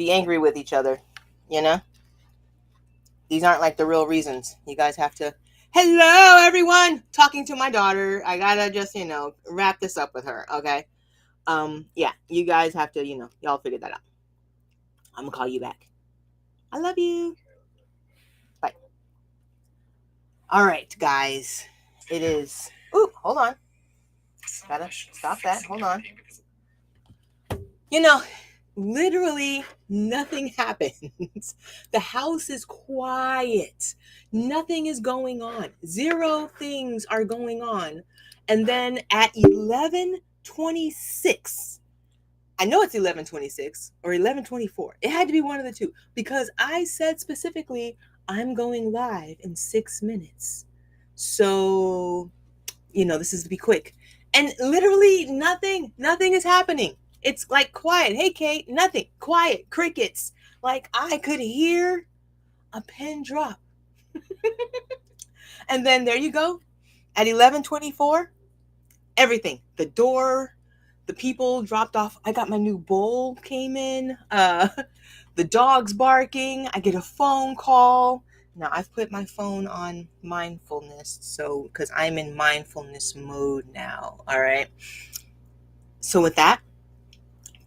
be angry with each other, you know? These aren't like the real reasons. You guys have to, hello everyone, talking to my daughter. I gotta just, wrap this up with her, okay? Yeah, you guys have to, y'all figure that out. I'm gonna call you back. I love you. Bye. All right, guys. It is, ooh, hold on. Gotta stop that. Hold on. Literally nothing happens. The house is quiet. Nothing is going on. Zero things are going on. And then at 11:26, I know it's 11:26 or 11:24. It had to be one of the two because I said specifically, I'm going live in 6 minutes. So, this is to be quick. And literally nothing is happening. It's like quiet. Hey, Kate, nothing. Quiet. Crickets. Like I could hear a pin drop. And then there you go. At 11:24, everything. The door, the people dropped off. I got my new bowl came in. The dog's barking. I get a phone call. Now I've put my phone on mindfulness, so because I'm in mindfulness mode now. All right. So with that,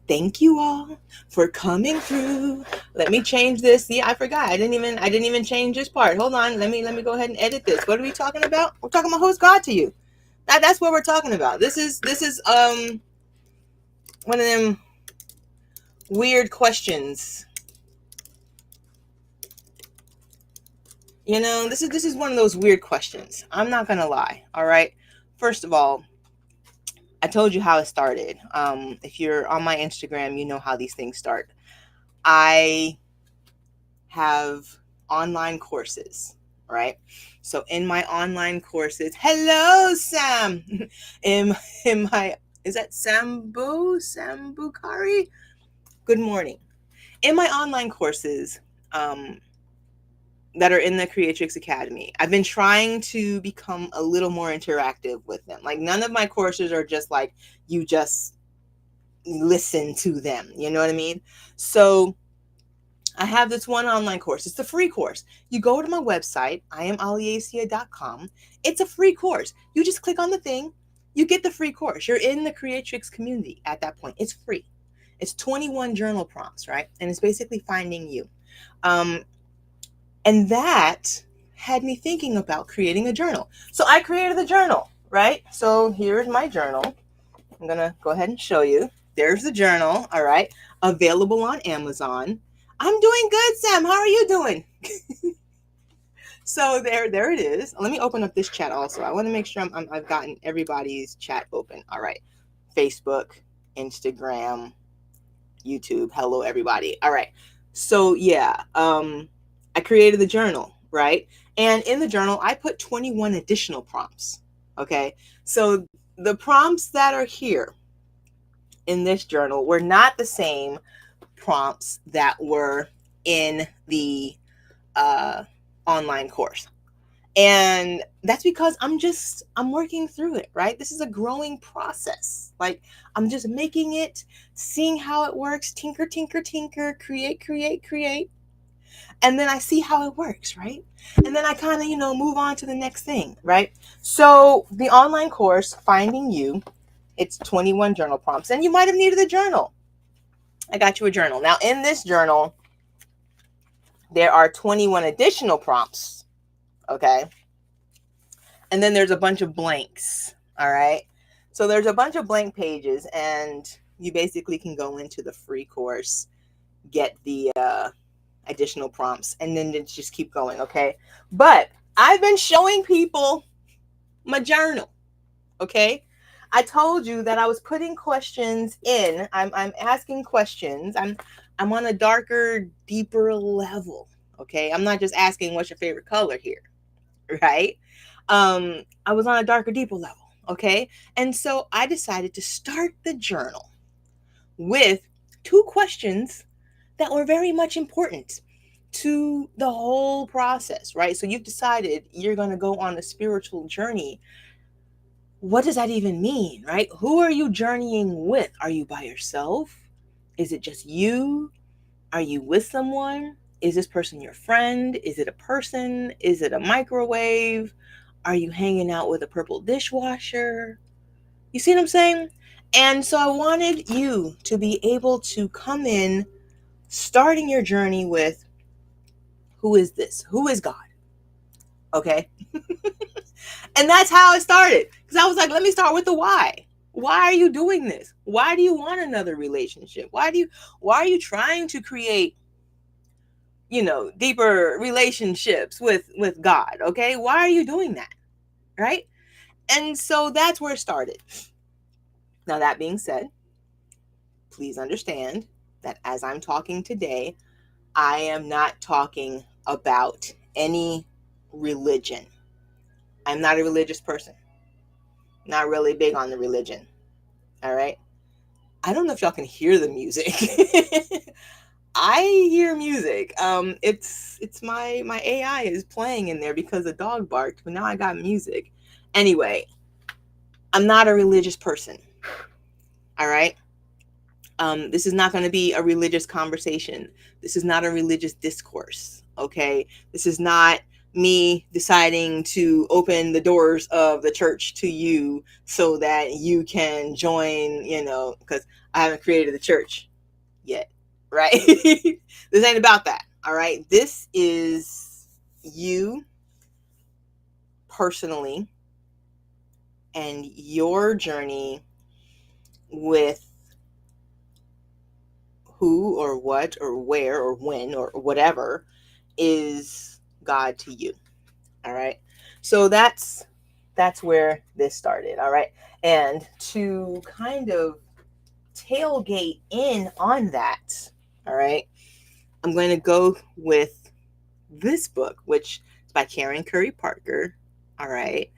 thank you all for coming through. Let me change this. Yeah, I forgot. I didn't even change this part. Hold on. Let me go ahead and edit this. What are we talking about? We're talking about who's God to you. That's what we're talking about. This is one of them weird questions. This is one of those weird questions. I'm not gonna lie. All right. First of all, I told you how it started. If you're on my Instagram, you know how these things start. I have online courses, right? So in my online courses, hello Sam. in my is that Sambukari? Good morning. In my online courses, that are in the Creatrix Academy, I've been trying to become a little more interactive with them. Like none of my courses are just like you just listen to them. You know what I mean? So I have this one online course. It's a free course. You go to my website, IamAliacia.com. It's a free course. You just click on the thing. You get the free course. You're in the Creatrix community at that point. It's free. It's 21 journal prompts, right? And it's basically finding you. And that had me thinking about creating a journal. So I created the journal, right? So here's my journal. I'm going to go ahead and show you. There's the journal, all right? Available on Amazon. I'm doing good, Sam. How are you doing? So there it is. Let me open up this chat also. I want to make sure I've gotten everybody's chat open. All right. Facebook, Instagram, YouTube. Hello, everybody. All right. So yeah, I created the journal, right? And in the journal, I put 21 additional prompts. Okay. So the prompts that are here in this journal were not the same prompts that were in the online course. And that's because I'm working through it, right? This is a growing process. Like I'm just making it, seeing how it works, tinker, create. And then I see how it works, right? And then I kind of, move on to the next thing, right? So the online course, Finding You, it's 21 journal prompts. And you might have needed a journal. I got you a journal. Now in this journal, there are 21 additional prompts, okay? And then there's a bunch of blanks, all right? So there's a bunch of blank pages, and you basically can go into the free course, get the additional prompts, and then just keep going, okay? But I've been showing people my journal, okay? I told you that I was putting questions in. I'm asking questions. I'm on a darker, deeper level, okay? I'm not just asking what's your favorite color here, right? I was on a darker, deeper level, okay? And so I decided to start the journal with 2 questions that were very much important to the whole process, right? So you've decided you're going to go on a spiritual journey. What does that even mean, right? Who are you journeying with? Are you by yourself? Is it just you? Are you with someone? Is this person your friend? Is it a person? Is it a microwave? Are you hanging out with a purple dishwasher? You see what I'm saying? And so I wanted you to be able to come in starting your journey with, who is this? Who is God? Okay. And that's how it started. Because I was like, let me start with the why. Why are you doing this? Why do you want another relationship? Why are you trying to create, deeper relationships with God? Okay? Why are you doing that? Right? And so that's where it started. Now, that being said, please understand that as I'm talking today, I am not talking about any religion. I'm not a religious person. Not really big on the religion. All right. I don't know if y'all can hear the music. I hear music. It's my AI is playing in there because the dog barked, but now I got music. Anyway, I'm not a religious person. All right. This is not going to be a religious conversation. This is not a religious discourse. Okay. This is not me deciding to open the doors of the church to you so that you can join, because I haven't created the church yet. Right. This ain't about that. All right. This is you personally and your journey with who or what or where or when or whatever is God to you. All right. So that's where this started. All right. And to kind of tailgate in on that, all right, I'm going to go with this book, which is by Karen Curry Parker. All right.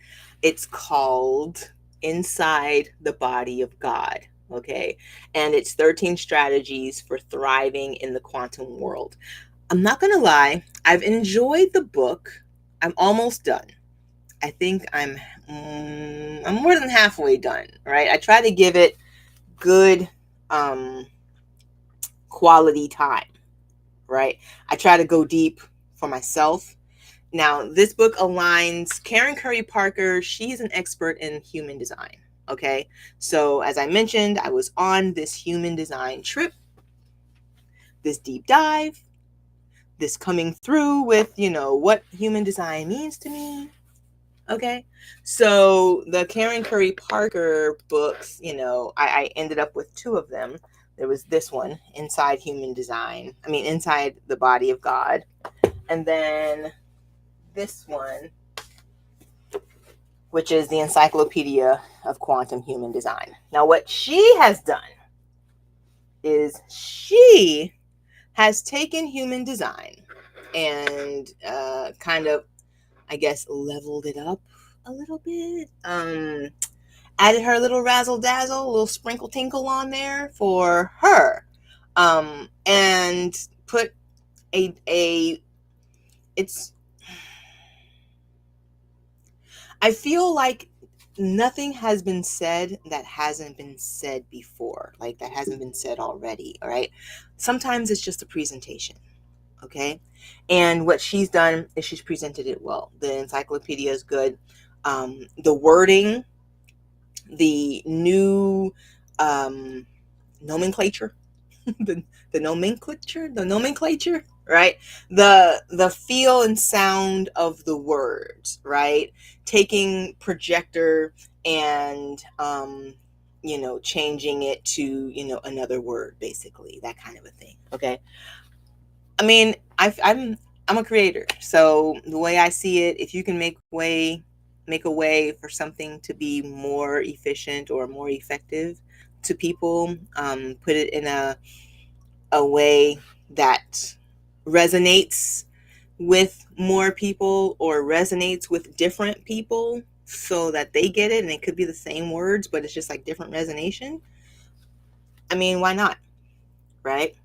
It's called Inside the Body of God. Okay. And it's 13 strategies for thriving in the quantum world. I'm not going to lie. I've enjoyed the book. I'm almost done. I think I'm more than halfway done. Right. I try to give it good quality time. Right. I try to go deep for myself. Now, this book aligns Karen Curry Parker. She's an expert in human design. Okay. So as I mentioned, I was on this human design trip, this deep dive, this coming through with, what human design means to me. Okay. So the Karen Curry Parker books, I ended up with two of them. There was this one, Inside the Body of God. And then this one, which is the Encyclopedia of Quantum Human Design. Now, what she has done is she has taken human design and kind of, I guess, leveled it up a little bit. Added her little razzle dazzle, a little sprinkle tinkle on there for her, and put it's. I feel like nothing has been said that hasn't been said before, like that hasn't been said already. All right. Sometimes it's just a presentation. Okay. And what she's done is she's presented it well. The encyclopedia is good. The wording, the new nomenclature, the nomenclature, right? The feel and sound of the words, right? Taking projector and changing it to another word, basically, that kind of a thing. Okay. I mean, I'm a creator, so the way I see it, if you can make a way for something to be more efficient or more effective to people, put it in a way that resonates with more people or resonates with different people so that they get it, and it could be the same words, but it's just like different resonation. I mean, why not? Right?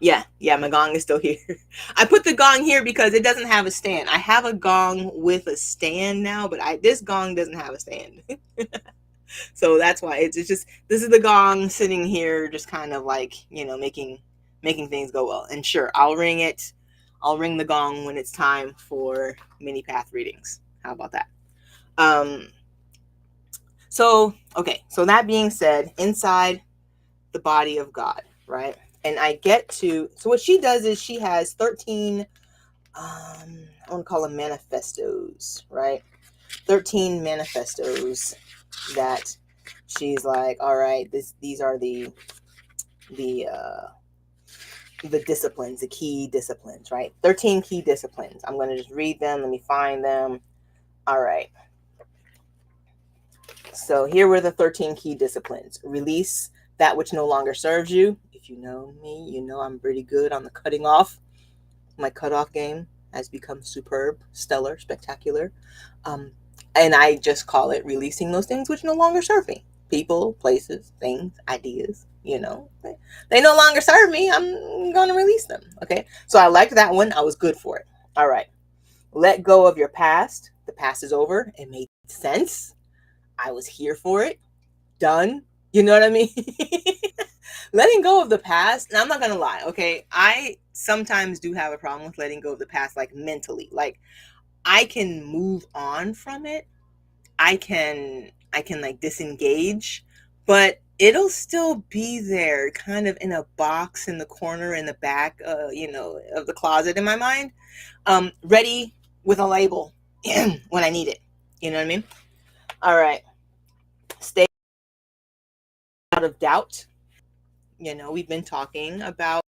Yeah, my gong is still here. I put the gong here because it doesn't have a stand. I have a gong with a stand now, but this gong doesn't have a stand. So that's why it's just, this is the gong sitting here, just kind of like, making making things go well. And sure, I'll ring the gong when it's time for mini path readings. How about that? So that being said, inside the body of God, right? And I get to, so what she does is she has 13, I want to call them manifestos, right? 13 manifestos that she's like, all right, these are the disciplines, the key disciplines, right? 13 key disciplines. I'm going to just read them. Let me find them. All right. So here were the 13 key disciplines. Release that which no longer serves you. If you know me, you know I'm pretty good on the cutting off. My cutoff game has become superb, stellar, spectacular. And I just call it releasing those things which no longer serve me. People, places, things, ideas, they no longer serve me. I'm going to release them. Okay. So I liked that one. I was good for it. All right. Let go of your past. The past is over. It made sense. I was here for it. Done. You know what I mean? Letting go of the past. And I'm not going to lie. Okay. I sometimes do have a problem with letting go of the past, like mentally. Like I can move on from it. I can like disengage, but it'll still be there kind of in a box in the corner in the back, of the closet in my mind, ready with a label when I need it. You know what I mean? All right. Stay out of doubt. We've been talking about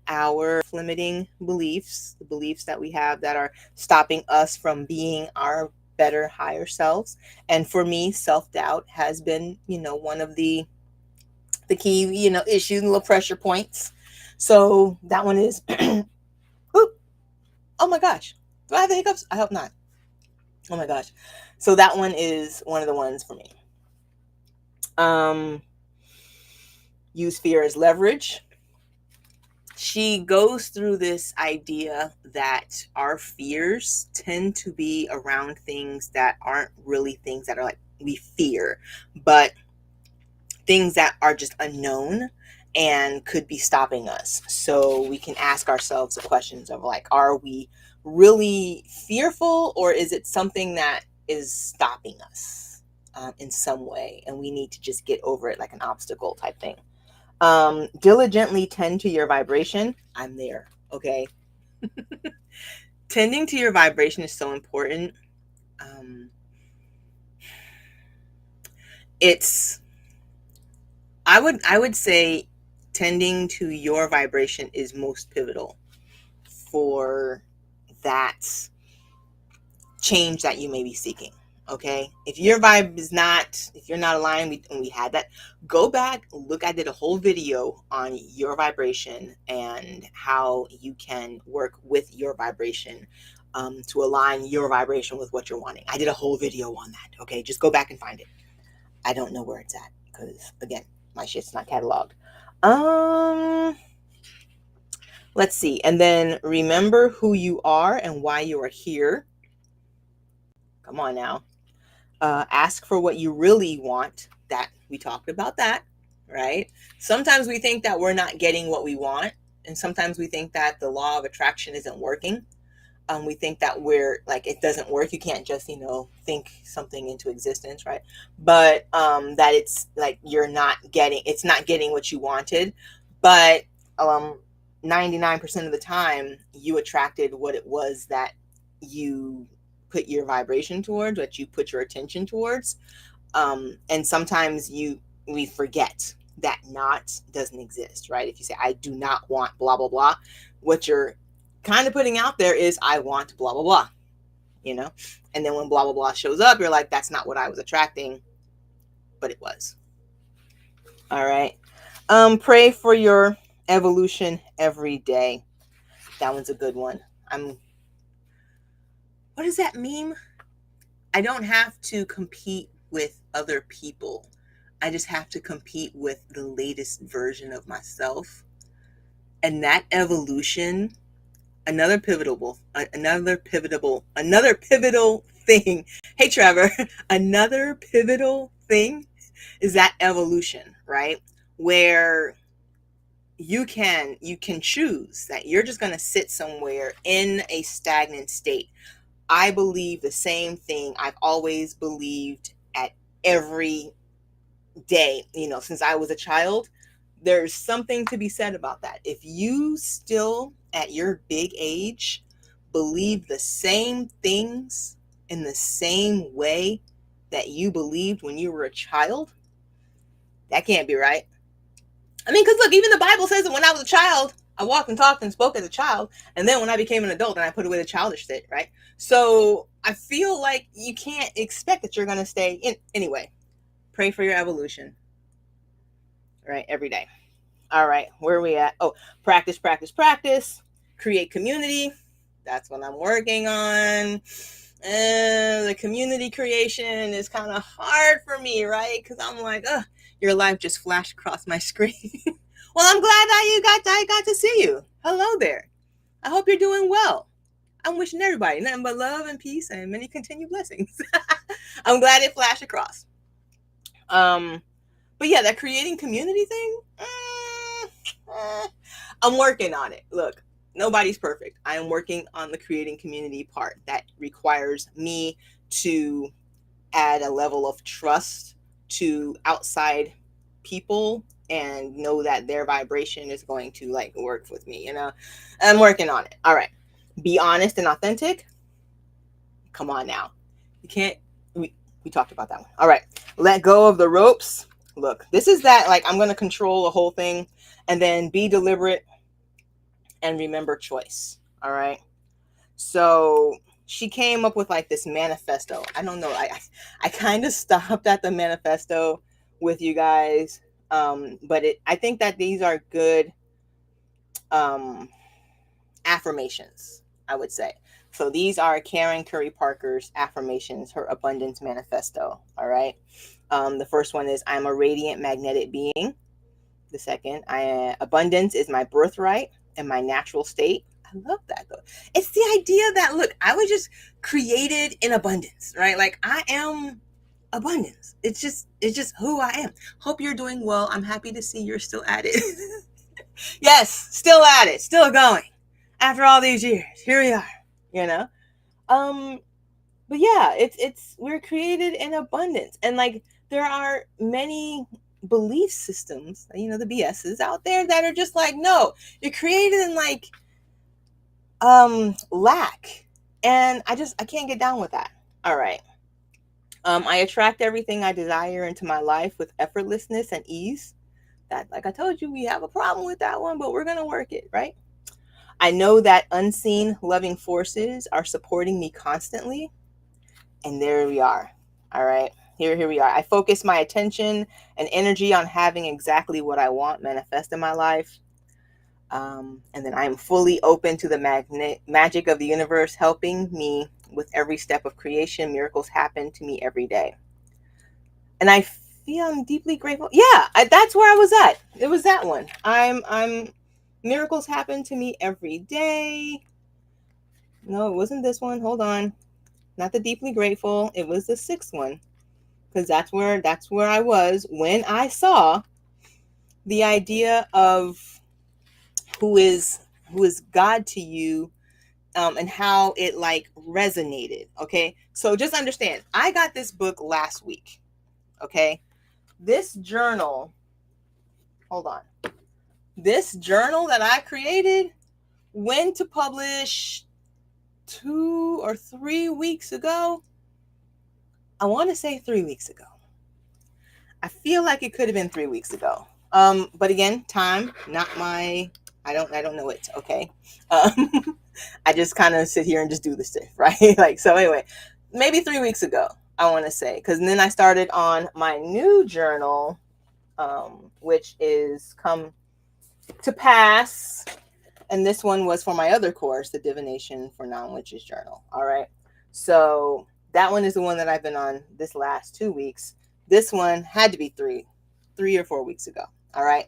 our limiting beliefs, the beliefs that we have that are stopping us from being our better, higher selves. And for me, self-doubt has been, one of the key, issues, little pressure points. So that one is, oh my gosh, do I have the hiccups? I hope not. Oh my gosh. So that one is one of the ones for me. Use fear as leverage. She goes through this idea that our fears tend to be around things that aren't really things that are like we fear, but things that are just unknown and could be stopping us. So we can ask ourselves the questions of like, are we really fearful, or is it something that is stopping us in some way, and we need to just get over it, like an obstacle type thing. Diligently tend to your vibration. I'm there. Okay. Tending to your vibration is so important. I would say tending to your vibration is most pivotal for that change that you may be seeking. Okay. If your vibe is not, if you're not aligned, and we had that, go back, look, I did a whole video on your vibration and how you can work with your vibration to align your vibration with what you're wanting. I did a whole video on that. Okay. Just go back and find it. I don't know where it's at because, again, my shit's not cataloged. Let's see. And then remember who you are and why you are here. Come on now. Ask for what you really want. That we talked about that, right? Sometimes we think that we're not getting what we want, and sometimes we think that the law of attraction isn't working. We think that we're like, it doesn't work. You can't just, think something into existence, right? But that it's like it's not getting what you wanted. But 99% of the time, you attracted what it was that you put your vibration towards, what you put your attention towards. And sometimes we forget that not doesn't exist, right? If you say, I do not want blah, blah, blah, what you're kind of putting out there is, I want blah, blah, blah, and then when blah, blah, blah shows up, you're like, that's not what I was attracting, but it was. All right. Pray for your evolution every day. That one's a good one. What does that mean? I don't have to compete with other people. I just have to compete with the latest version of myself. And that evolution, another pivotal thing. Hey, Trevor, another pivotal thing is that evolution, right? Where you can choose that you're just going to sit somewhere in a stagnant state. I believe the same thing I've always believed at every day, since I was a child. There's something to be said about that. If you still at your big age believe the same things in the same way that you believed when you were a child, that can't be right. I mean, because look, even the Bible says that when I was a child, I walked and talked and spoke as a child. And then when I became an adult, and I put away the childish shit, right? So I feel like you can't expect that you're going to stay in. Anyway, pray for your evolution, right? Every day. All right, where are we at? Oh, practice, practice, practice. Create community. That's what I'm working on. And the community creation is kind of hard for me, right? Because I'm like, your life just flashed across my screen. Well, I'm glad that I got to see you. Hello there. I hope you're doing well. I'm wishing everybody nothing but love and peace and many continued blessings. I'm glad it flashed across. But yeah, that creating community thing, I'm working on it. Look, nobody's perfect. I am working on the creating community part. That requires me to add a level of trust to outside people and know that their vibration is going to like work with me. I'm working on it. All right. Be honest and authentic. Come on now. You can't, we talked about that one. All right. Let go of the ropes. Look, this is that, like, I'm going to control the whole thing, and then be deliberate and remember choice. All right. So she came up with like this manifesto. I don't know. I kind of stopped at the manifesto with you guys. But I think that these are good affirmations, I would say. So these are Karen Curry Parker's affirmations, her abundance manifesto. All right. The first one is, I'm a radiant magnetic being. The second, abundance is my birthright and my natural state. I love that though. It's the idea that, look, I was just created in abundance, right? Like, I am abundance. It's just who I am. Hope you're doing well. I'm happy to see you're still at it. Yes, still at it, still going. After all these years, here we are, you know? But yeah, it's we're created in abundance. And like, there are many belief systems, the BSs out there that are just like, no, you're created in like lack. And I can't get down with that. All right. I attract everything I desire into my life with effortlessness and ease. That, like I told you, we have a problem with that one, but we're gonna work it, right? I know that unseen loving forces are supporting me constantly. And there we are. All right. Here we are. I focus my attention and energy on having exactly what I want manifest in my life. And then I'm fully open to the magic of the universe helping me with every step of creation. Miracles happen to me every day. And I feel I'm deeply grateful. Yeah, that's where I was at. It was that one. I'm miracles happen to me every day. No, it wasn't this one. Hold on. Not the deeply grateful. It was the sixth one. Because that's where I was when I saw the idea of who is God to you, and how it like resonated. Okay, so just understand, I got this book last week. Okay, this journal. Hold on. This journal that I created went to publish 2 or 3 weeks ago. I want to say 3 weeks ago. I feel like it could have been 3 weeks ago. But again, time, not my, I don't know it. Okay. I just kind of sit here and just do this stuff, right? Like, so anyway, maybe 3 weeks ago, I want to say, because then I started on my new journal, which is come to pass. And this one was for my other course, the Divination for Non-Witches journal. All right. So that one is the one that I've been on this last 2 weeks. This one had to be 3 or 4 weeks ago. All right.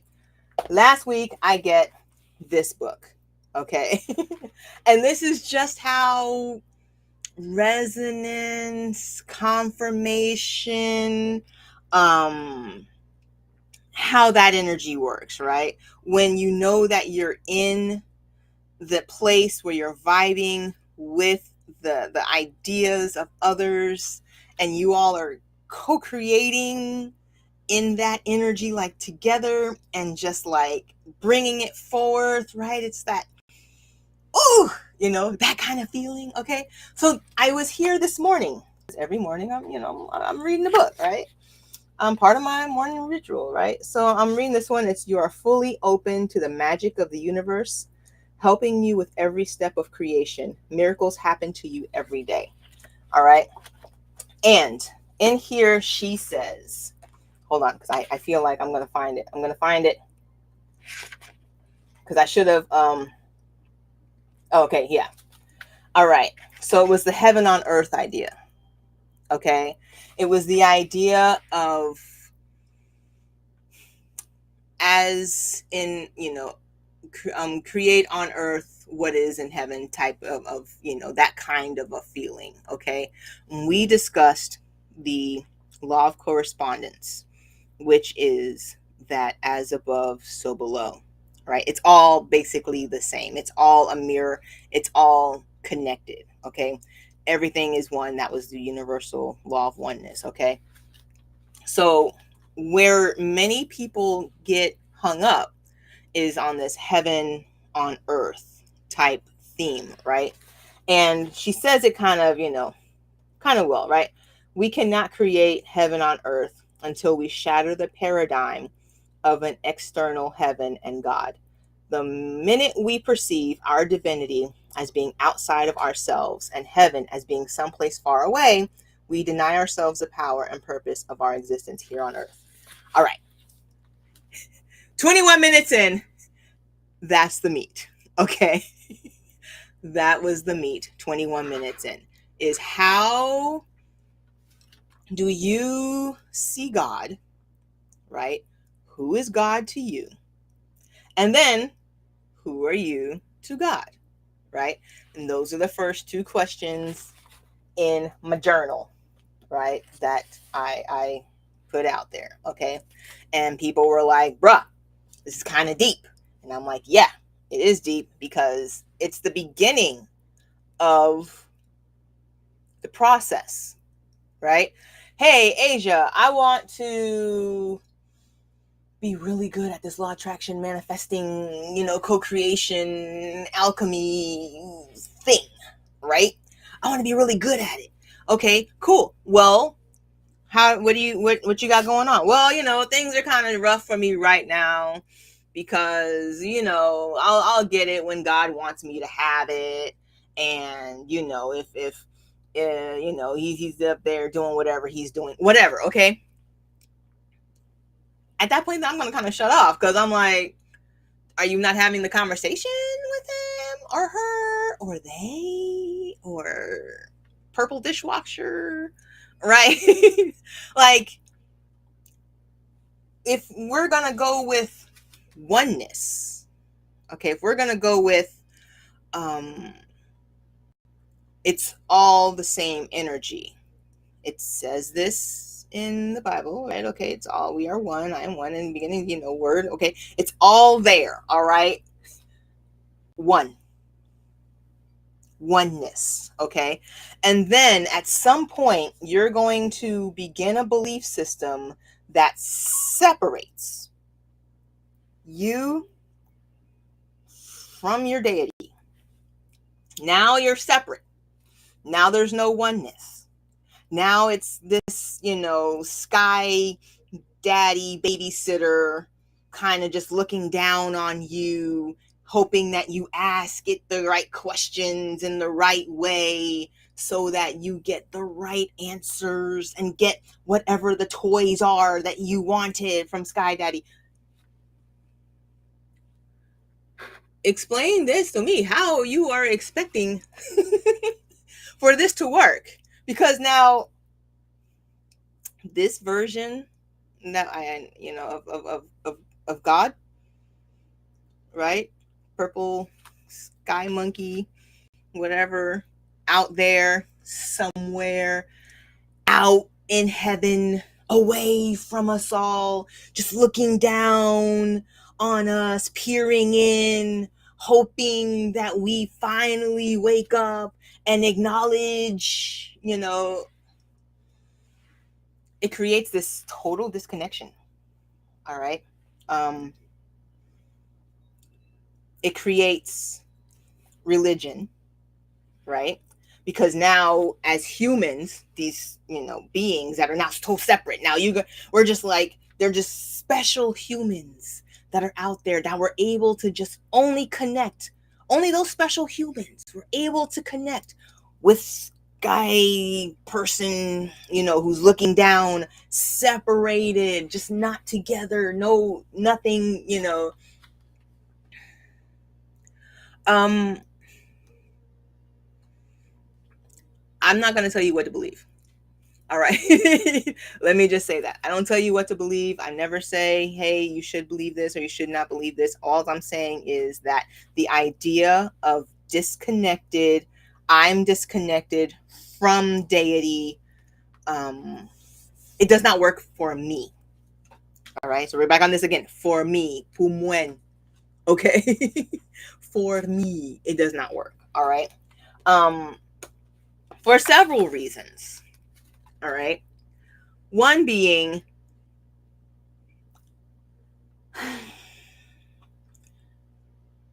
Last week, I get this book. Okay. And this is just how resonance, confirmation, how that energy works, right? When you know that you're in the place where you're vibing with the ideas of others, and you all are co-creating in that energy, like together, and just like bringing it forth, right? It's that, ooh, that kind of feeling. Okay, so I was here this morning. Every morning I'm reading a book, right? Part of my morning ritual, right? So I'm reading this one. It's "You are fully open to the magic of the universe, helping you with every step of creation. Miracles happen to you every day." All right. And in here, she says, hold on, because I feel like I'm going to find it. I'm going to find it because I should have. Okay, yeah. All right. So it was the heaven on earth idea. Okay. It was the idea of, as in, create on earth what is in heaven type of that kind of a feeling. Okay. We discussed the law of correspondence, which is that as above so below, right? It's all basically the same. It's all a mirror. It's all connected. Okay. Everything is one. That was the universal law of oneness. Okay. So where many people get hung up is on this heaven on earth type theme, right? And she says it kind of, kind of well, right? We cannot create heaven on earth until we shatter the paradigm of an external heaven and God. The minute we perceive our divinity as being outside of ourselves and heaven as being someplace far away, we deny ourselves the power and purpose of our existence here on earth. All right. 21 minutes in, that's the meat. Okay. That was the meat. 21 minutes in is, how do you see God, right? Who is God to you? And then, who are you to God, right? And those are the first two questions in my journal, right? That I put out there, okay? And people were like, bruh, this is kind of deep. And I'm like, yeah, it is deep because it's the beginning of the process, right? Hey, Asia, I want to be really good at this law attraction, manifesting, co-creation, alchemy thing, right? I want to be really good at it. Okay, cool. Well, what you got going on? Well, things are kind of rough for me right now because, I'll get it when God wants me to have it. And, if he's up there doing whatever he's doing, whatever. Okay. At that point, I'm going to kind of shut off because I'm like, are you not having the conversation with him or her or they or purple dishwasher, right? Like, if we're going to go with oneness, okay, if we're going to go with, it's all the same energy. It says this in the Bible, right? Okay, it's all, we are one, I am one in the beginning, word. Okay, it's all there, all right? Oneness, okay? And then at some point, you're going to begin a belief system that separates you from your deity. Now you're separate. Now there's no oneness. Now it's this, sky daddy babysitter kind of just looking down on you, hoping that you ask it the right questions in the right way so that you get the right answers and get whatever the toys are that you wanted from Sky Daddy. Explain this to me, how you are expecting for this to work. Because now this version that of God, right? Purple sky monkey, whatever, out there somewhere, out in heaven, away from us all, just looking down on us, peering in, hoping that we finally wake up and acknowledge, it creates this total disconnection. All right. Um, it creates religion, right? Because now, as humans, these beings that are now so separate, now we're just like, they're just special humans that are out there that were able to just only connect. Only those special humans were able to connect with guy person, who's looking down, separated, just not together, no, nothing, um I'm not going to tell you what to believe. All right. Let me just say that. I don't tell you what to believe. I never say, hey, you should believe this or you should not believe this. All I'm saying is that the idea of I'm disconnected from deity, it does not work for me. All right. So we're back on this again. For me, pumuen. Okay. For me, it does not work. All right. For several reasons. All right. One being,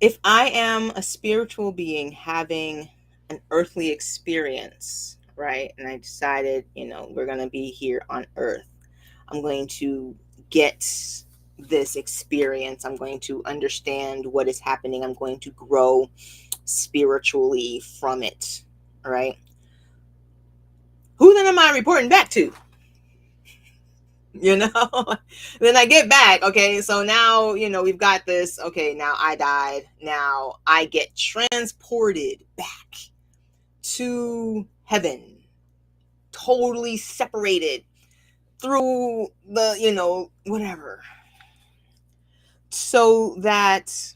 if I am a spiritual being having an earthly experience, right, and I decided, we're going to be here on earth, I'm going to get this experience. I'm going to understand what is happening. I'm going to grow spiritually from it, all right? Who then am I reporting back to? Then I get back. Okay. So now, we've got this. Okay. Now I died. Now I get transported back to heaven, totally separated through the, whatever, so that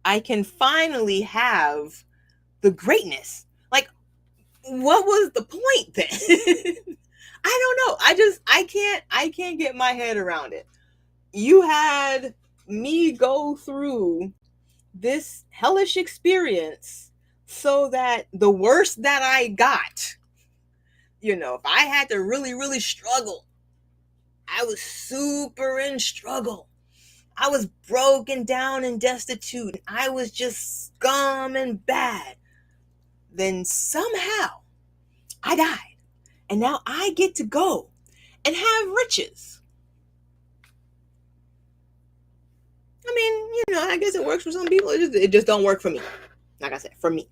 I can finally have the greatness. Like, what was the point then? I don't know. I can't get my head around it. You had me go through this hellish experience so that the worst that I got, if I had to really, really struggle, I was super in struggle. I was broken down and destitute. I was just scum and bad. Then somehow I died. And now I get to go and have riches. I mean, I guess it works for some people. It just don't work for me. Like I said, for me.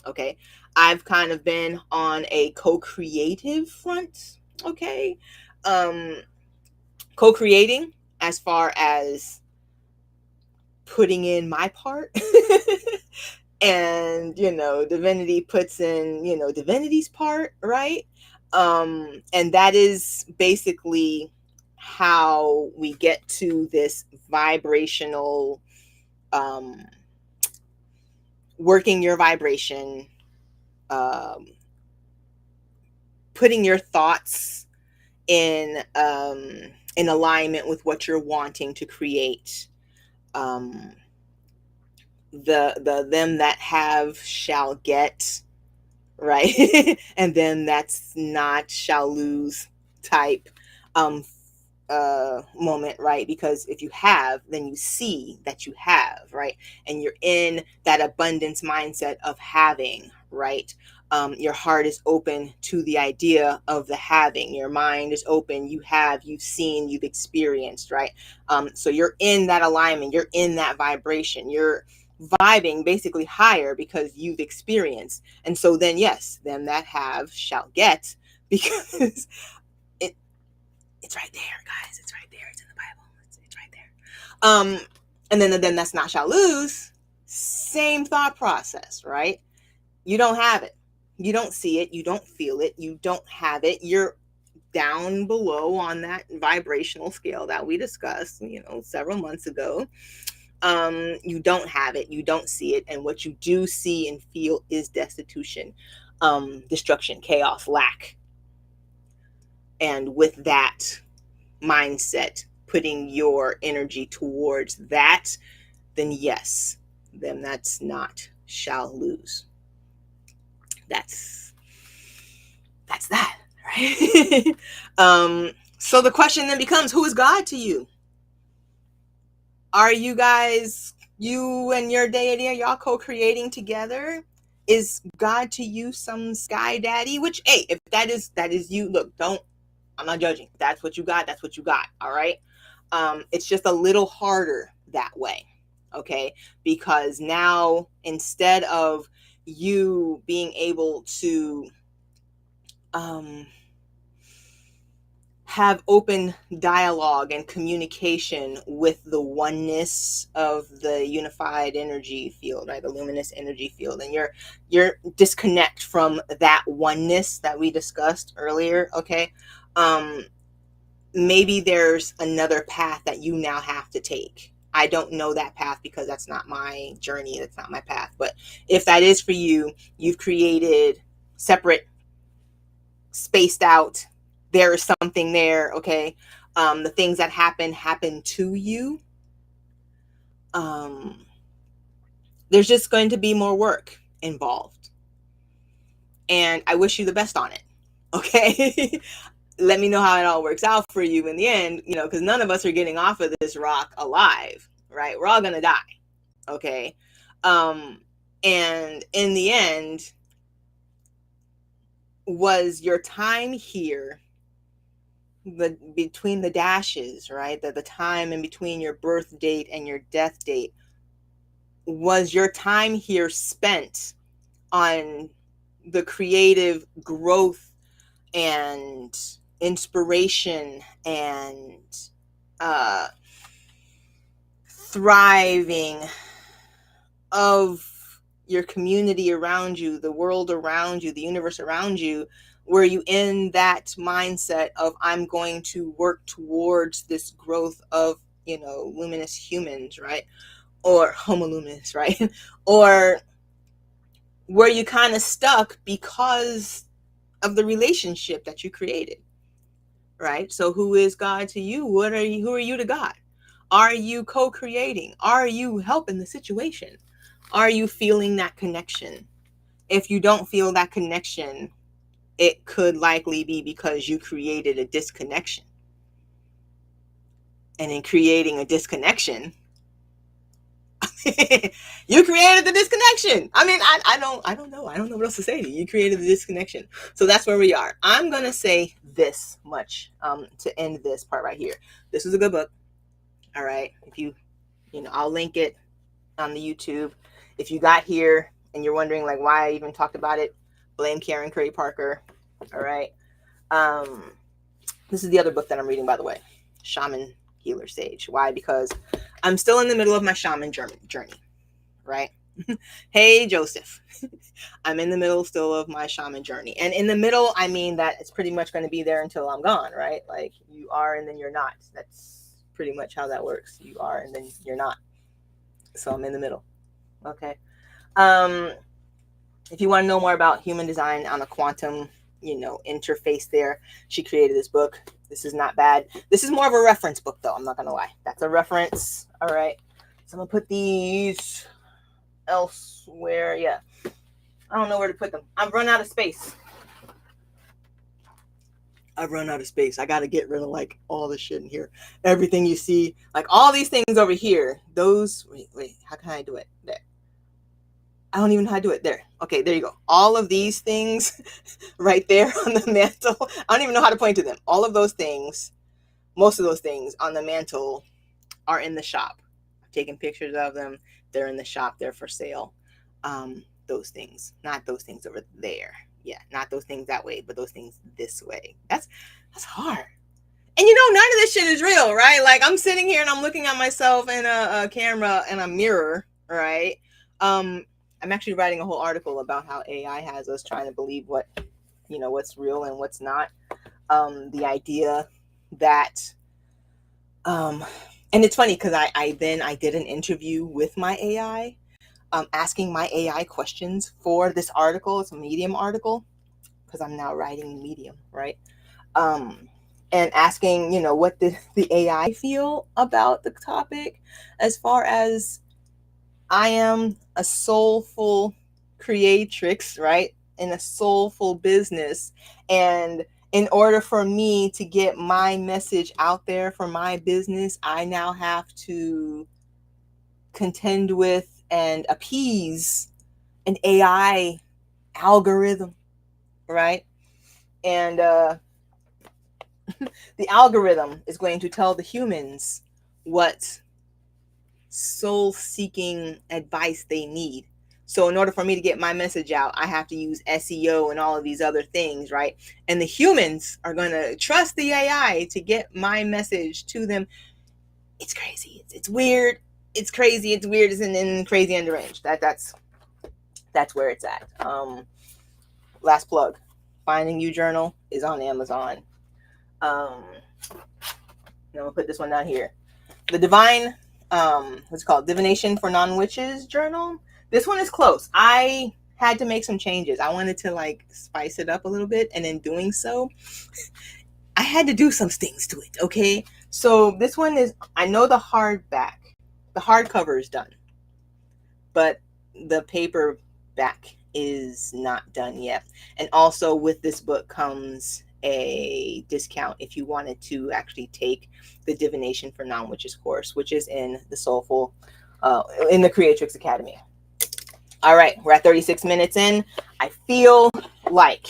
Okay. I've kind of been on a co-creative front. Okay. Co-creating as far as putting in my part. And, divinity puts in, divinity's part, right? And that is basically how we get to this vibrational, working your vibration, putting your thoughts in alignment with what you're wanting to create. The them that have shall get, right? And then that's not shall lose type moment, right? Because if you have, then you see that you have, right? And you're in that abundance mindset of having, right? Your heart is open to the idea of the having. Your mind is open. You have, you've seen, you've experienced, right? So you're in that alignment. You're in that vibration. You're vibing basically higher because you've experienced. And so then, yes, them that have shall get, because it's right there, guys. It's right there. It's in the Bible. It's right there. And then that's not shall lose. Same thought process, right? You don't have it. You don't see it. You don't feel it. You don't have it. You're down below on that vibrational scale that we discussed, several months ago. You don't have it. You don't see it. And what you do see and feel is destitution, destruction, chaos, lack. And with that mindset, putting your energy towards that, then yes, then that's not shall lose. That's that, right? So the question then becomes, who is God to you? Are you guys, you and your deity, are y'all co-creating together? Is God to you some sky daddy? Which, hey, if that is you, look, I'm not judging. That's what you got. That's what you got. All right. It's just a little harder that way. Okay. Because now, instead of you being able to have open dialogue and communication with the oneness of the unified energy field, right? The luminous energy field, and you're disconnect from that oneness that we discussed earlier. Okay. Maybe there's another path that you now have to take. I don't know that path because that's not my journey. That's not my path. But if that is for you, you've created separate, spaced out, there is something there. Okay. The things that happen to you. There's just going to be more work involved, and I wish you the best on it. Okay. Let me know how it all works out for you in the end, because none of us are getting off of this rock alive, right? We're all gonna die. Okay. And in the end, was your time here, between the dashes, right? The time in between your birth date and your death date, was your time here spent on the creative growth and inspiration and thriving of your community around you, the world around you, the universe around you? Were you in that mindset of, I'm going to work towards this growth of, luminous humans, right? Or homo luminous, right? Or were you kind of stuck because of the relationship that you created, right? So who is God to you? Who are you to God? Are you co-creating? Are you helping the situation? Are you feeling that connection? If you don't feel that connection, it could likely be because you created a disconnection. And in creating a disconnection, you created the disconnection. I mean, I don't know. I don't know what else to say to you. You created the disconnection. So that's where we are. I'm going to say this much to end this part right here. This is a good book. All right. If I'll link it on the YouTube. If you got here and you're wondering like why I even talked about it, blame Karen Curry Parker. All right. This is the other book that I'm reading, by the way, Shaman Healer Sage. Why? Because I'm still in the middle of my shaman journey, right? Hey, Joseph. I'm in the middle still of my shaman journey. And in the middle, I mean that it's pretty much going to be there until I'm gone, right? Like you are and then you're not. That's pretty much how that works. You are and then you're not. So I'm in the middle. Okay. If you want to know more about human design on a quantum, interface there, she created this book. This is not bad. This is more of a reference book, though. I'm not going to lie. That's a reference. All right. So I'm going to put these elsewhere. Yeah. I don't know where to put them. I've run out of space. I got to get rid of like all the shit in here. Everything you see, like all these things over here, those, wait, how can I do it? There. I don't even know how to do it. There. Okay, there you go. All of these things right there on the mantle. I don't even know how to point to them. All of those things, most of those things on the mantle are in the shop. I've taken pictures of them. They're in the shop. They're for sale. Those things, not those things over there. Yeah, not those things that way, but those things this way. That's hard. And none of this shit is real, right? Like I'm sitting here and I'm looking at myself in a camera and a mirror, right? I'm actually writing a whole article about how AI has us trying to believe what's real and what's not. The idea that, and it's funny because I did an interview with my AI, asking my AI questions for this article. It's a Medium article because I'm now writing Medium, right? and asking, what the AI feel about the topic, as far as I am a soulful creatrix, right? In a soulful business. And in order for me to get my message out there for my business, I now have to contend with and appease an AI algorithm, right? And the algorithm is going to tell the humans what soul seeking advice they need. So in order for me to get my message out, I have to use SEO and all of these other things, right? And the humans are going to trust the AI to get my message to them. It's crazy. It's weird. It's crazy. It's weird. It's in crazy and deranged. That's where it's at. Last plug. Finding You Journal is on Amazon. I'm gonna put this one down here. The Divine, what's it called? Divination for Non-Witches journal. This one is close. I had to make some changes. I wanted to spice it up a little bit, and in doing so, I had to do some things to it. Okay, so this one is, I know the hardcover is done, but the paperback is not done yet. And also with this book comes a discount if you wanted to actually take the Divination for Non-Witches course, which is in the in the Creatrix Academy. All right, we're at 36 minutes in. I feel like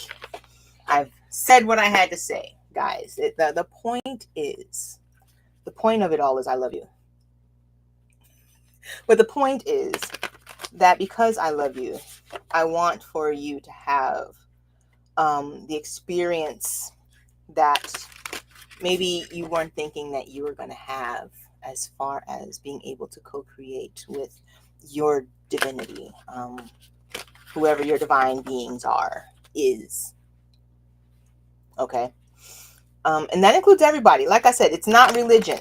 I've said what I had to say, guys. The point of it all is I love you. But the point is that because I love you, I want for you to have the experience that maybe you weren't thinking that you were going to have, as far as being able to co-create with your divinity, whoever your divine beings is. Okay. And that includes everybody. Like I said, it's not religion.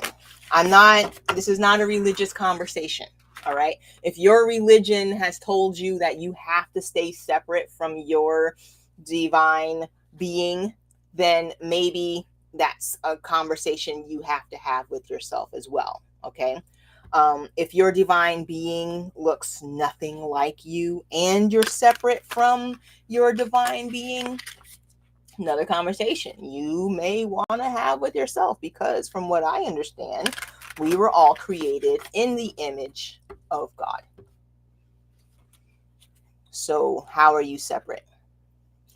This is not a religious conversation. All right. If your religion has told you that you have to stay separate from your divine being, then maybe that's a conversation you have to have with yourself as well. Okay. If your divine being looks nothing like you and you're separate from your divine being, another conversation you may want to have with yourself, because from what I understand, we were all created in the image of God. So how are you separate?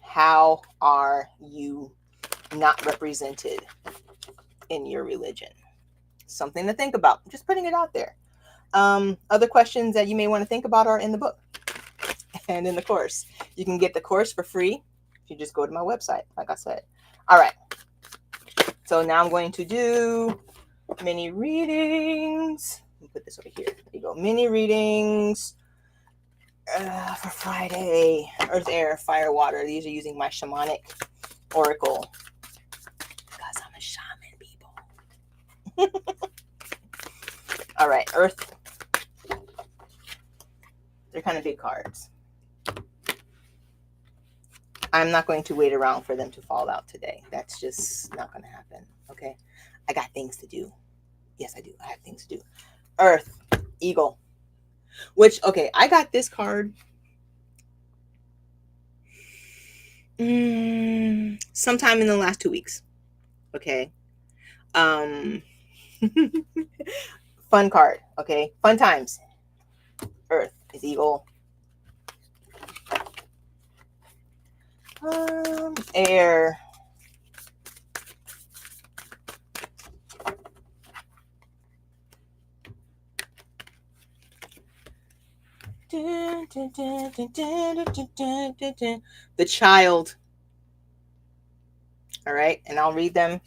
How are you not represented in your religion? Something to think about. Just putting it out there. Other questions that you may want to think about are in the book and in the course. You can get the course for free if you just go to my website, like I said. All right. So now I'm going to do mini readings. Let me put this over here. There you go. Mini readings for Friday. Earth, air, fire, water. These are using my shamanic oracle, because I'm a shaman, people. All right. Earth. They're kind of big cards. I'm not going to wait around for them to fall out today. That's just not going to happen. Okay. I got things to do. Yes, I do. I have things to do. Earth, eagle. Which, okay, I got this card sometime in the last 2 weeks. Okay. Fun card. Okay. Fun times. Earth is eagle. Air. The child. All right. And I'll read them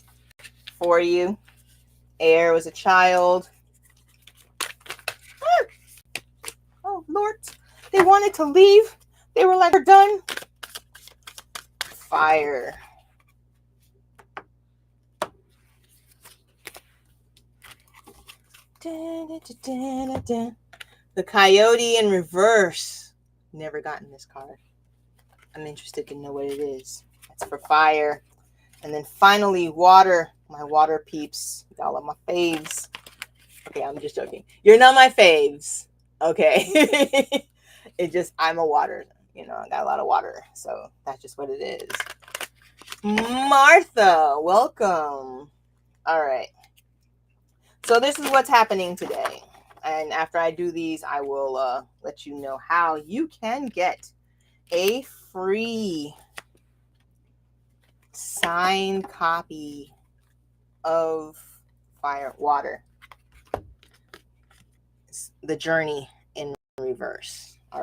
for you. Air was a child. Oh, Lord. They wanted to leave. They were like, we're done. Fire. The coyote in reverse. Never gotten this card. I'm interested to know what it is. That's for fire. And then finally, water. My water peeps. Y'all are my faves. Okay, I'm just joking. You're not my faves. Okay. I'm a water. I got a lot of water. So that's just what it is. Martha, welcome. All right. So this is what's happening today. And after I do these, I will let you know how you can get a free signed copy of Fire Water. It's the Journey in Reverse. All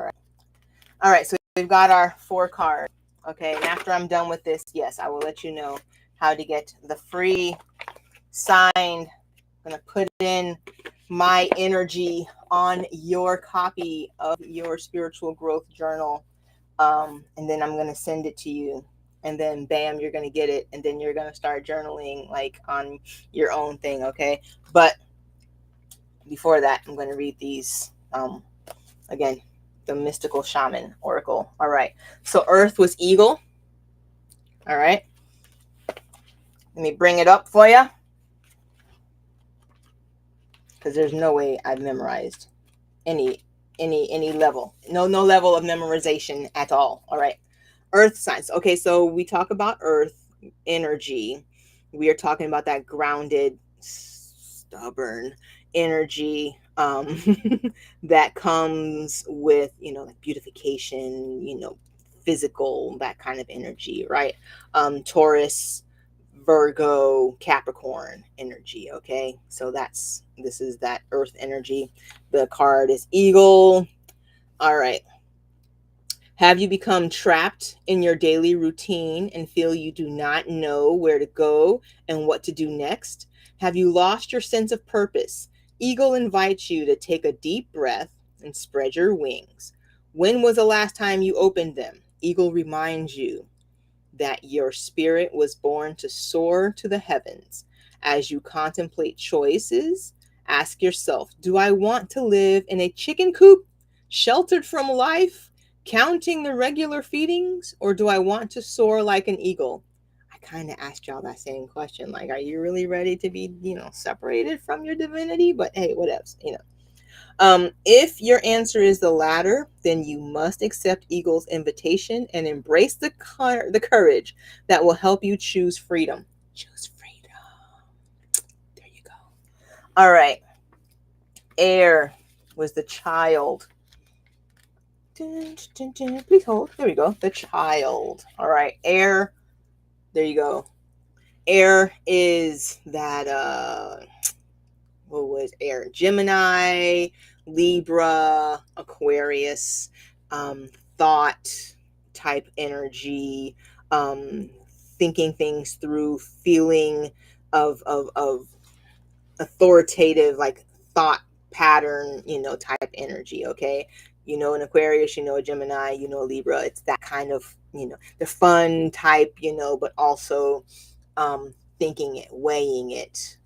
right. So we've got our 4 cards. Okay. And after I'm done with this, yes, I will let you know how to get the free signed. I'm going to put in my energy on your copy of your spiritual growth journal. And then I'm going to send it to you. And then bam, you're going to get it. And then you're going to start journaling like on your own thing. Okay. But before that, I'm going to read these. Again, the mystical shaman oracle. All right. So Earth was eagle. All right. Let me bring it up for you. Because there's no way I've memorized any level. No level of memorization at all. All right. Earth signs. Okay, so we talk about earth energy. We are talking about that grounded, stubborn energy that comes with, like beautification, physical, that kind of energy, right? Taurus, Virgo, Capricorn energy. Okay, so this is that earth energy. The card is eagle. All right. Have you become trapped in your daily routine and feel you do not know where to go and what to do next? Have you lost your sense of purpose? Eagle invites you to take a deep breath and spread your wings. When was the last time you opened them? Eagle reminds you that your spirit was born to soar to the heavens. As you contemplate choices, ask yourself, do I want to live in a chicken coop, sheltered from life, counting the regular feedings, or do I want to soar like an eagle? I kind of asked y'all that same question. Like, are you really ready to be, separated from your divinity? But hey, what else, If your answer is the latter, then you must accept Eagle's invitation and embrace the courage that will help you choose freedom. Choose freedom. There you go. All right. Air was the child. Please hold. There we go. The child. All right. Air. There you go. Air is that what was air? Gemini, Libra, Aquarius, thought type energy, thinking things through, feeling of authoritative, like thought pattern, type energy. Okay. An Aquarius, a Gemini, a Libra. It's that kind of, the fun type, but also thinking it, weighing it,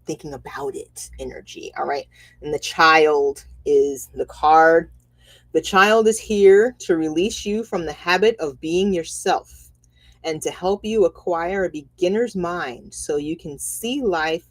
thinking about it energy. All right. And the child is the card. The child is here to release you from the habit of being yourself and to help you acquire a beginner's mind so you can see life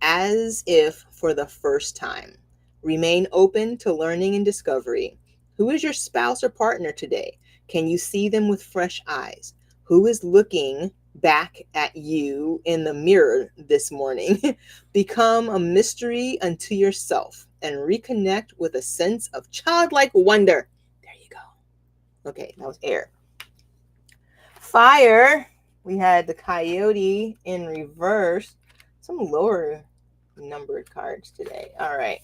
as if for the first time. Remain open to learning and discovery. Who is your spouse or partner today? Can you see them with fresh eyes? Who is looking back at you in the mirror this morning? Become a mystery unto yourself and reconnect with a sense of childlike wonder. There you go. Okay, that was air. Fire, we had the coyote in reverse. Some lower numbered cards today. All right.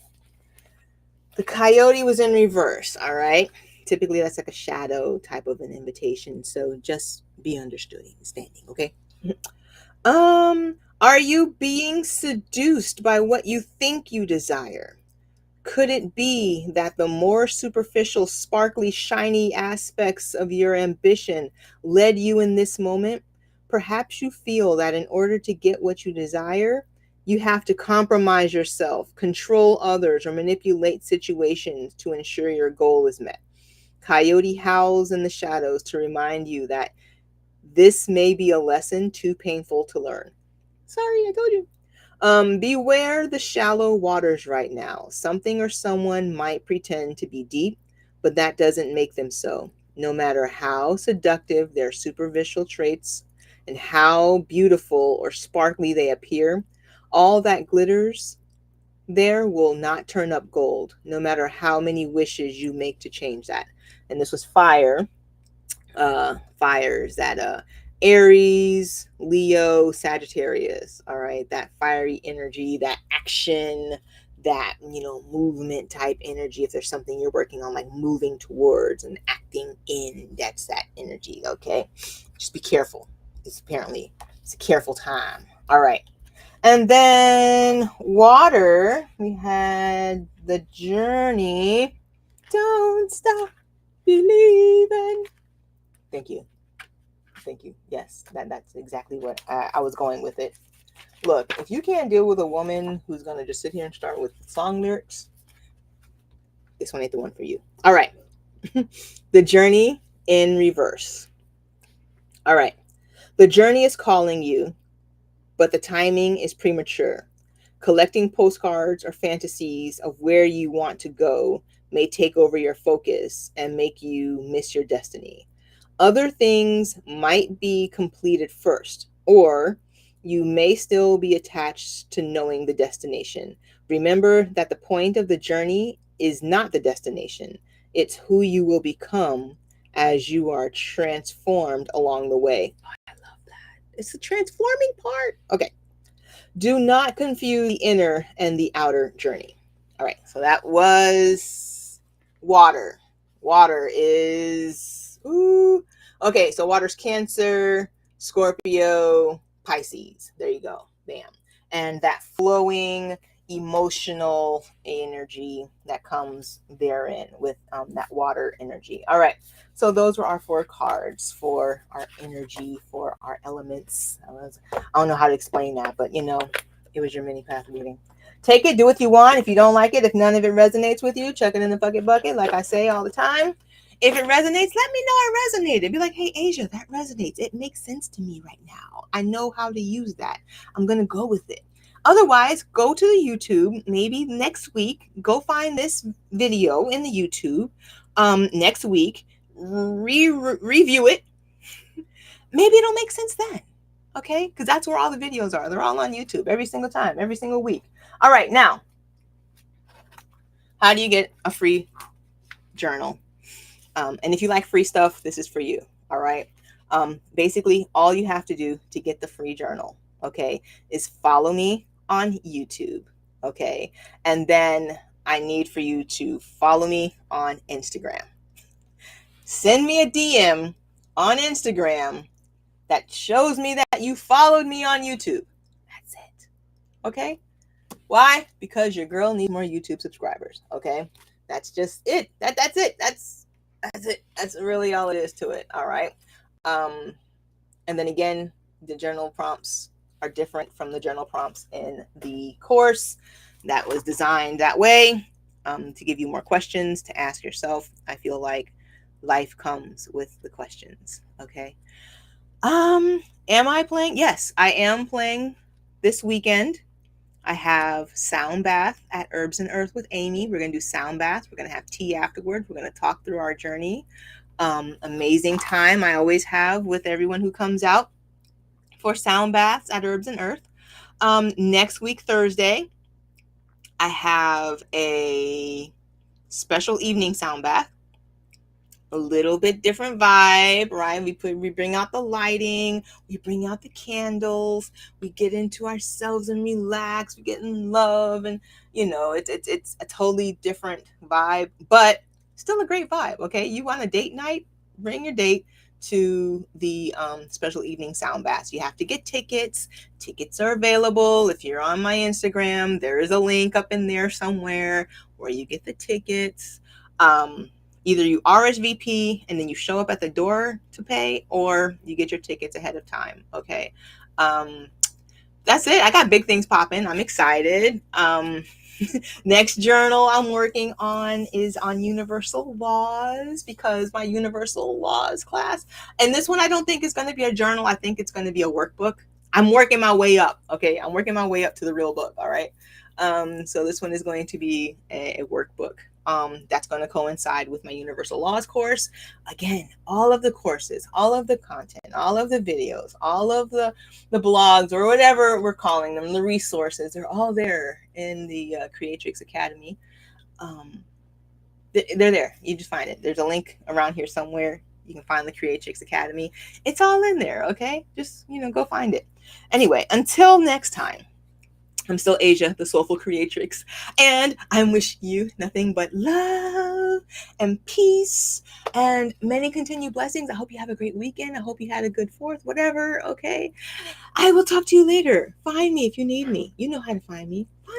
The coyote was in reverse. All right. Typically, that's like a shadow type of an invitation. So just be understanding. Okay. Are you being seduced by what you think you desire? Could it be that the more superficial, sparkly, shiny aspects of your ambition led you in this moment? Perhaps you feel that in order to get what you desire, you have to compromise yourself, control others, or manipulate situations to ensure your goal is met. Coyote howls in the shadows to remind you that This may be a lesson too painful to learn. Sorry, I told you. Beware the shallow waters right now. Something or someone might pretend to be deep, but that doesn't make them so. No matter how seductive their superficial traits and how beautiful or sparkly they appear, all that glitters there will not turn up gold, no matter how many wishes you make to change that. And this was fire. Fires that Aries, Leo, Sagittarius. All right, that fiery energy, that action, that movement type energy. If there's something you're working on, like moving towards and acting in, that's that energy. Okay, just be careful. It's a careful time. All right. And then water, we had the journey. Don't stop believing. Thank you. Thank you. Yes, that's exactly what I was going with it. Look, if you can't deal with a woman who's going to just sit here and start with song lyrics, this one ain't the one for you. All right. The journey in reverse. All right. The journey is calling you, but the timing is premature. Collecting postcards or fantasies of where you want to go may take over your focus and make you miss your destiny. Other things might be completed first, or you may still be attached to knowing the destination. Remember that the point of the journey is not the destination, it's who you will become as you are transformed along the way. Oh, I love that. It's the transforming part. Okay. Do not confuse the inner and the outer journey. All right, so that was water. Water is, okay, so water's Cancer, Scorpio, Pisces. There you go. Bam. And that flowing emotional energy that comes therein with that water energy. All right. So those were our 4 cards for our energy, for our elements. I don't know how to explain that, but it was your mini path reading. Take it, do what you want. If you don't like it, if none of it resonates with you, chuck it in the bucket, like I say all the time. If it resonates, let me know it resonated. Be like, hey, Asia, that resonates. It makes sense to me right now. I know how to use that. I'm going to go with it. Otherwise, go to the YouTube. Maybe next week, go find this video in the YouTube next week. Review it. Maybe it'll make sense then. Okay? Because that's where all the videos are. They're all on YouTube every single time, every single week. All right. Now, how do you get a free journal? And if you like free stuff, this is for you. All right. Basically, all you have to do to get the free journal, okay, is follow me on YouTube. Okay. And then I need for you to follow me on Instagram. Send me a DM on Instagram that shows me that you followed me on YouTube. That's it. Okay. Why? Because your girl needs more YouTube subscribers. Okay. That's just it. That's it. That's it. That's really all it is to it. All right. And then again, the journal prompts are different from the journal prompts in the course that was designed that way, to give you more questions to ask yourself. I feel like life comes with the questions. Okay. Am I playing? Yes, I am playing this weekend. I have sound bath at Herbs and Earth with Amy. We're going to do sound bath. We're going to have tea afterwards. We're going to talk through our journey. Amazing time I always have with everyone who comes out for sound baths at Herbs and Earth. Next week, Thursday, I have a special evening sound bath. A little bit different vibe, right? We bring out the lighting, we bring out the candles, we get into ourselves and relax, we get in love, and it's a totally different vibe, but still a great vibe. Okay, you want a date night? Bring your date to the special evening sound baths. You have to get tickets. Tickets are available. If you're on my Instagram, there is a link up in there somewhere where you get the tickets. Either you RSVP and then you show up at the door to pay, or you get your tickets ahead of time. Okay. That's it. I got big things popping. I'm excited. Next journal I'm working on is on universal laws, because my universal laws class, and this one I don't think is going to be a journal. I think it's going to be a workbook. I'm working my way up. Okay. I'm working my way up to the real book. All right. So this one is going to be a workbook. That's going to coincide with my universal laws course. Again, all of the courses, all of the content, all of the videos, all of the blogs, or whatever we're calling them, the resources, they're all there in the Creatrix Academy. They're there. You just find it. There's a link around here somewhere. You can find the Creatrix Academy. It's all in there. Okay. Just, go find it. Anyway, until next time. I'm still Asia, the soulful creatrix, and I'm wishing you nothing but love and peace and many continued blessings. I hope you have a great weekend. I hope you had a good 4th, whatever. Okay. I will talk to you later. Find me if you need me. You know how to find me. Find me.